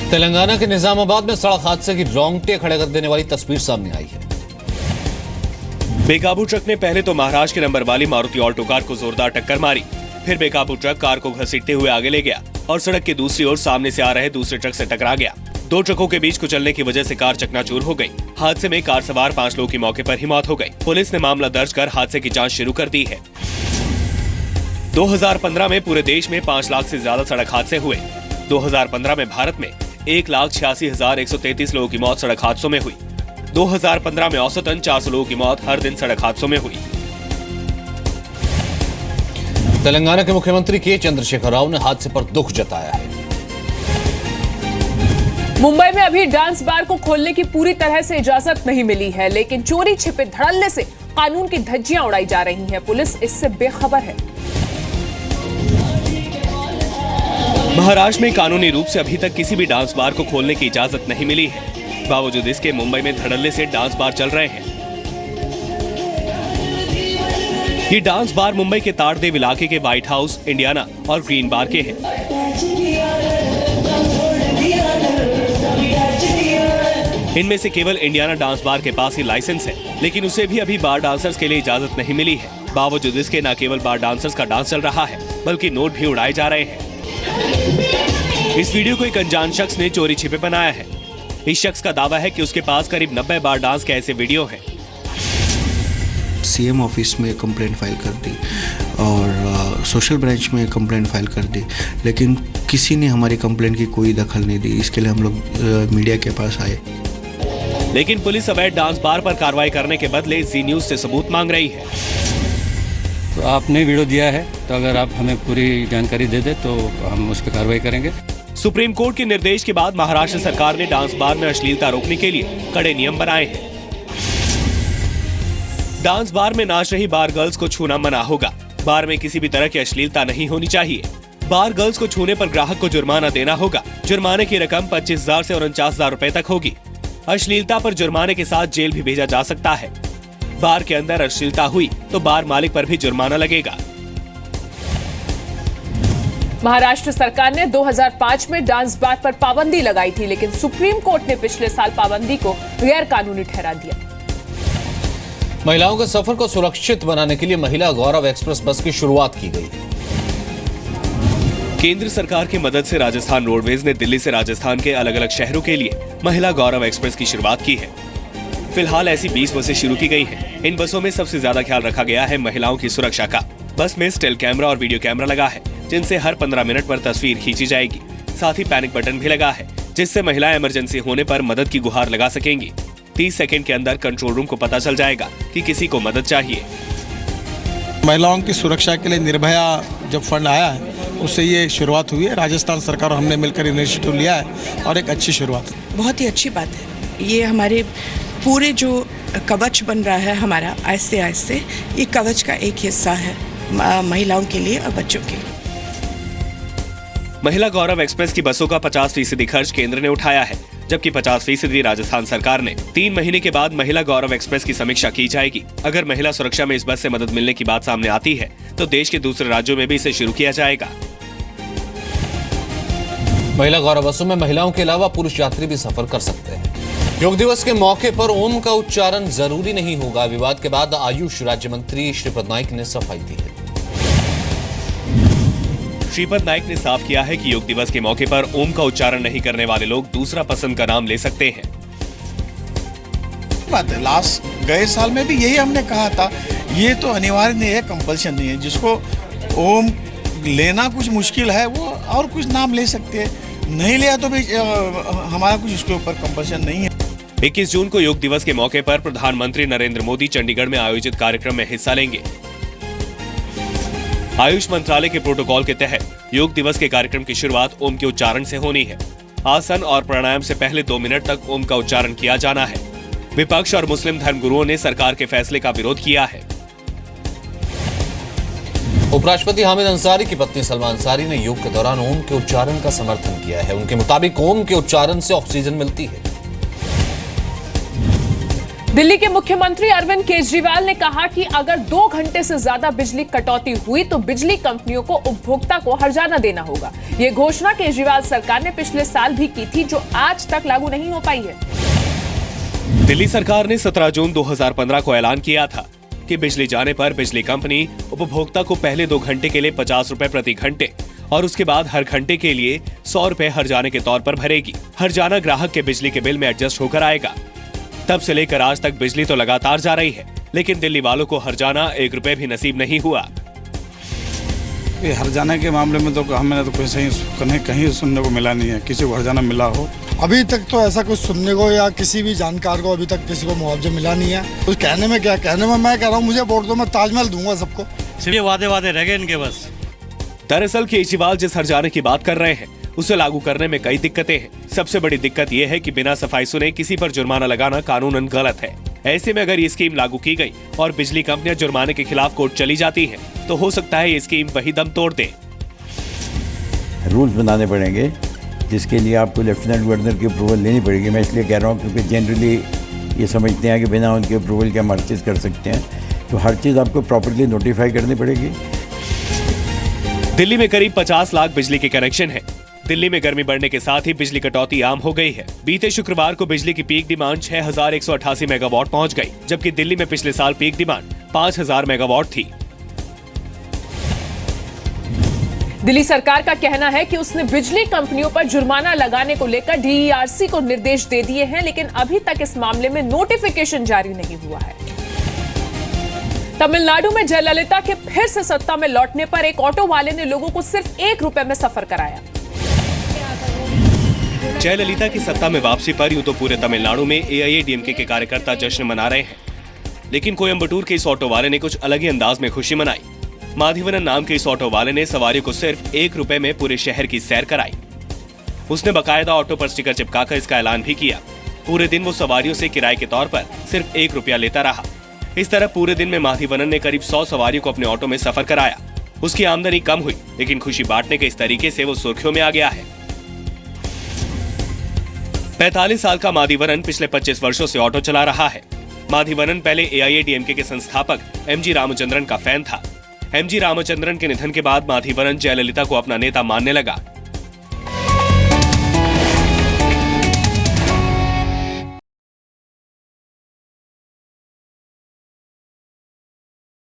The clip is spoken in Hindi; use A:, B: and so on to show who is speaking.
A: तेलंगाना के निजामाबाद में सड़क हादसे की रोंगटे खड़े कर देने वाली तस्वीर सामने आई है।
B: बेकाबू ट्रक ने पहले तो महाराष्ट्र के नंबर वाली मारुति ऑल्टो कार को जोरदार टक्कर मारी। फिर बेकाबू ट्रक कार को घसीटते हुए आगे ले गया और सड़क की दूसरी ओर सामने से आ रहे दूसरे ट्रक से टकरा गया। दो ट्रकों के बीच कुचलने की वजह से कार चकनाचूर हो गई। हादसे में कार सवार 5 लोगों की मौके पर ही मौत हो गई। पुलिस ने मामला दर्ज कर हादसे की जांच शुरू कर दी है। 2015 में पूरे देश में 5 लाख से ज्यादा सड़क हादसे हुए। 2015 में भारत में 1,86,133 लोगों की मौत सड़क हादसों में हुई। 2015 में औसतन 400 लोगों की मौत हर दिन सड़क हादसों में हुई।
A: तेलंगाना के मुख्यमंत्री के चंद्रशेखर राव ने हादसे पर दुख जताया है।
C: मुंबई में अभी डांस बार को खोलने की पूरी तरह से इजाजत नहीं मिली है, लेकिन चोरी छिपे धड़ल्ले से कानून की धज्जियां उड़ाई जा रही हैं। पुलिस इससे बेखबर है।
B: महाराष्ट्र में कानूनी रूप से अभी तक किसी भी डांस बार को खोलने की इजाजत नहीं मिली है। बावजूद इसके मुंबई में धड़ल्ले से डांस बार चल रहे हैं। ये डांस बार मुंबई के ताड़देव इलाके के व्हाइट हाउस, इंडियाना और ग्रीन बार के हैं। इनमें से केवल इंडियाना डांस बार के पास ही लाइसेंस है, लेकिन उसे भी अभी बार डांसर्स के लिए इजाजत नहीं मिली है। बावजूद इसके न केवल बार डांसर्स का डांस चल रहा है, बल्कि नोट भी उड़ाए जा रहे हैं। इस वीडियो को एक अनजान शख्स ने चोरी छिपे बनाया है। इस शख्स का दावा है कि उसके पास करीब 90 बार डांस के ऐसे वीडियो हैं।
D: सीएम ऑफिस में कंप्लेंट फाइल कर दी और सोशल ब्रांच में कंप्लेंट फाइल कर दी, लेकिन किसी ने हमारी कंप्लेंट की कोई दखल नहीं दी। इसके लिए हम लोग मीडिया के पास आए,
B: लेकिन पुलिस अवैध डांस बार पर कार्रवाई करने के बदले जी न्यूज से सबूत मांग रही है।
E: तो आपने वीडियो दिया है, तो अगर आप हमें पूरी जानकारी दे दे तो हम उस पर कार्रवाई करेंगे।
B: सुप्रीम कोर्ट के निर्देश के बाद महाराष्ट्र सरकार ने डांस बार में अश्लीलता रोकने के लिए कड़े नियम बनाए हैं। डांस बार में नाच रही बार गर्ल्स को छूना मना होगा। बार में किसी भी तरह की अश्लीलता नहीं होनी चाहिए। बार गर्ल्स को छूने पर ग्राहक को जुर्माना देना होगा। जुर्माने की रकम 25,000 से 49,000 रुपए तक होगी। अश्लीलता पर जुर्माने के साथ जेल भी भेजा जा सकता है। बार के अंदर अश्लीलता हुई तो बार मालिक पर भी जुर्माना लगेगा।
C: महाराष्ट्र सरकार ने 2005 में डांस बार पर पाबंदी लगाई थी, लेकिन सुप्रीम कोर्ट ने पिछले साल पाबंदी को गैर कानूनी ठहरा दिया।
A: महिलाओं के सफर को सुरक्षित बनाने के लिए महिला गौरव एक्सप्रेस बस की शुरुआत की गई।
B: केंद्र सरकार की मदद से राजस्थान रोडवेज ने दिल्ली से राजस्थान के अलग अलग शहरों के लिए महिला गौरव एक्सप्रेस की शुरुआत की है। फिलहाल ऐसी 20 बसें शुरू की गई हैं। इन बसों में सबसे ज्यादा ख्याल रखा गया है महिलाओं की सुरक्षा का। बस में स्टिल कैमरा और वीडियो कैमरा लगा है, जिनसे हर 15 मिनट पर तस्वीर खींची जाएगी। साथ ही पैनिक बटन भी लगा है, जिससे महिलाएं इमरजेंसी होने पर मदद की गुहार लगा सकेंगी। 30 सेकंड के अंदर कंट्रोल रूम को पता चल जाएगा कि किसी को मदद चाहिए।
F: महिलाओं की सुरक्षा के लिए निर्भया जब फंड आया है, उससे ये शुरुआत हुई है। राजस्थान सरकार और हमने मिलकर इनिशिएटिव लिया है और एक अच्छी शुरुआत।
G: बहुत ही अच्छी बात है। ये हमारे पूरे जो कवच बन रहा है हमारा, आहिस्ते आहिस्ते ये कवच का एक हिस्सा है महिलाओं के लिए और बच्चों के लिए।
B: महिला गौरव एक्सप्रेस की बसों का 50% खर्च केंद्र ने उठाया है, जबकि 50% राजस्थान सरकार ने। 3 महीने के बाद महिला गौरव एक्सप्रेस की समीक्षा की जाएगी। अगर महिला सुरक्षा में इस बस से मदद मिलने की बात सामने आती है, तो देश के दूसरे राज्यों में भी इसे शुरू किया जाएगा।
A: महिला गौरव बसों में महिलाओं के अलावा पुरुष यात्री भी सफर कर सकते हैं। योग दिवस के मौके पर ओम का उच्चारण जरूरी नहीं होगा। विवाद के बाद आयुष राज्य मंत्री श्रीपद नाइक ने सफाई दी है।
B: श्रीपद नाइक ने साफ किया है कि योग दिवस के मौके पर ओम का उच्चारण नहीं करने वाले लोग दूसरा पसंद का नाम ले सकते हैं।
H: बात है, गए साल में भी यही हमने कहा था। ये तो अनिवार्य नहीं है, कंपल्शन नहीं है। जिसको ओम लेना कुछ मुश्किल है, वो और कुछ नाम ले सकते हैं। नहीं लिया तो भी हमारा कुछ इसके ऊपर कंपल्शन नहीं है।
B: 21 जून को योग दिवस के मौके पर प्रधानमंत्री नरेंद्र मोदी चंडीगढ़ में आयोजित कार्यक्रम में हिस्सा लेंगे। आयुष मंत्रालय के प्रोटोकॉल के तहत योग दिवस के कार्यक्रम की शुरुआत ओम के उच्चारण से होनी है। आसन और प्राणायाम से पहले 2 मिनट तक ओम का उच्चारण किया जाना है। विपक्ष और मुस्लिम धर्मगुरुओं ने सरकार के फैसले का विरोध किया है।
A: उपराष्ट्रपति हामिद अंसारी की पत्नी सलमा अंसारी ने योग के दौरान ओम के उच्चारण का समर्थन किया है। उनके मुताबिक ओम के उच्चारण से ऑक्सीजन मिलती है।
C: दिल्ली के मुख्यमंत्री अरविंद केजरीवाल ने कहा कि अगर 2 घंटे से ज्यादा बिजली कटौती हुई तो बिजली कंपनियों को उपभोक्ता को हर्जाना देना होगा। ये घोषणा केजरीवाल सरकार ने पिछले साल भी की थी, जो आज तक लागू नहीं हो पाई है।
B: दिल्ली सरकार ने 17 जून 2015 को ऐलान किया था कि बिजली जाने पर बिजली कंपनी उपभोक्ता को पहले 2 घंटे के लिए 50 रुपए प्रति घंटे और उसके बाद हर घंटे के लिए 100 रुपए हर्जाने के तौर पर भरेगी। हर्जाना ग्राहक के बिजली के बिल में एडजस्ट होकर आएगा। तब से लेकर आज तक बिजली तो लगातार जा रही है, लेकिन दिल्ली वालों को हर्जाना 1 रुपए भी नसीब नहीं हुआ।
F: ये हर्जाना के मामले में तो हमें तो कहीं सुनने को मिला नहीं है, किसी को हर्जाना मिला हो।
I: अभी तक तो ऐसा कुछ सुनने को या किसी भी जानकार को अभी तक किसी को मुआवजा मिला नहीं है। तो कहने में क्या, कहने में मैं कह रहा हूँ मुझे वोट दो, मैं ताजमहल दूंगा सबको।
E: सिर्फ ये वादे रह गए इनके बस।
B: दरअसल केजरीवाल जिस हर्जाने की बात कर रहे हैं उसे लागू करने में कई दिक्कतें हैं। सबसे बड़ी दिक्कत यह है कि बिना सफाई सुने किसी पर जुर्माना लगाना कानूनन गलत है। ऐसे में अगर ये स्कीम लागू की गई और बिजली कंपनियां जुर्माने के खिलाफ कोर्ट चली जाती हैं, तो हो सकता है ये स्कीम वही दम तोड़ दे।
J: रूल्स बनाने पड़ेंगे जिसके लिए आपको लेफ्टिनेंट गवर्नर की अप्रूवल लेनी पड़ेगी। मैं इसलिए कह रहा हूँ क्योंकि जनरली ये समझते हैं कि बिना उनकी अप्रूवल के हम हर चीज़ कर सकते हैं, तो हर चीज़ आपको प्रॉपरली नोटिफाई करनी पड़ेगी।
B: दिल्ली में करीब 50 लाख बिजली के कनेक्शन है। दिल्ली में गर्मी बढ़ने के साथ ही बिजली कटौती आम हो गई है। बीते शुक्रवार को बिजली की पीक डिमांड 6188 मेगावाट पहुंच गई, जबकि दिल्ली में पिछले साल पीक डिमांड 5000 मेगावाट थी।
C: दिल्ली सरकार का कहना है कि उसने बिजली कंपनियों पर जुर्माना लगाने को लेकर डीईआरसी को निर्देश दे दिए हैं, लेकिन अभी तक इस मामले में नोटिफिकेशन जारी नहीं हुआ है। तमिलनाडु में जयललिता के फिर से सत्ता में लौटने पर एक ऑटो वाले ने लोगों को सिर्फ 1 रुपए में सफर कराया।
B: जयललिता की सत्ता में वापसी पर यूं तो पूरे तमिलनाडु में एआईएडीएमके के कार्यकर्ता जश्न मना रहे हैं, लेकिन कोयम्बटूर के इस ऑटो वाले ने कुछ अलग ही अंदाज में खुशी मनाई। माधीवनन नाम के इस ऑटो वाले ने सवारियों को सिर्फ 1 रुपए में पूरे शहर की सैर कराई। उसने बकायदा ऑटो पर स्टिकर चिपकाकर इसका ऐलान भी किया। पूरे दिन वो सवारियों से किराए के तौर पर सिर्फ 1 रुपया लेता रहा। इस तरह पूरे दिन में माधीवनन ने करीब 100 सवारियों को अपने ऑटो में सफर कराया। उसकी आमदनी कम हुई, लेकिन खुशी बांटने के इस तरीके से वो सुर्खियों में आ गया है। 45 साल का माधीवनन पिछले 25 वर्षों से ऑटो चला रहा है। माधीवनन पहले एआईएडीएमके के संस्थापक एमजी रामचंद्रन का फैन था। एमजी रामचंद्रन के निधन के बाद माधीवनन जयललिता को अपना नेता मानने लगा।